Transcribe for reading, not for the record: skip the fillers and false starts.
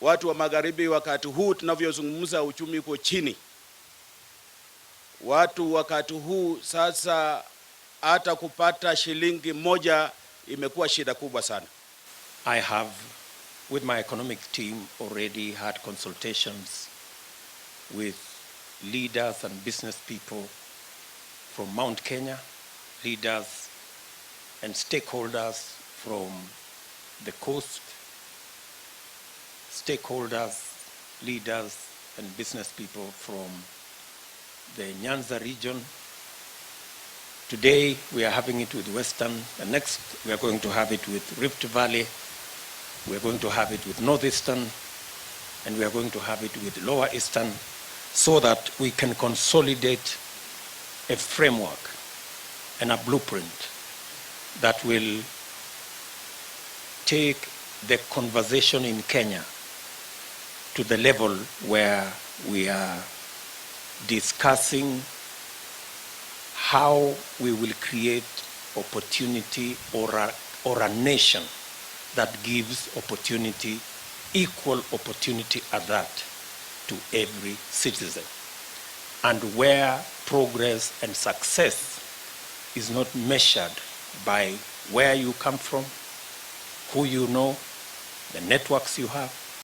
watu wa magharibi wakati huu tunavyozungumza uchumi uko chini. Watu wakati huu sasa hata kupata shilingi moja imekuwa shida kubwa sana. I have with my economic team already had consultations with leaders and business people from Mount Kenya, leaders and stakeholders from the coast, stakeholders, leaders and business people from the Nyanza region. Today we are having it with Western, and next we are going to have it with Rift Valley, we are going to have it with Northeastern, and we are going to have it with Lower Eastern, so that we can consolidate a framework and a blueprint that will take the conversation in Kenya to the level where we are discussing how we will create opportunity or a nation that gives opportunity, equal opportunity at that, to every citizen. And where progress and success is not measured by where you come from, who you know, the networks you have,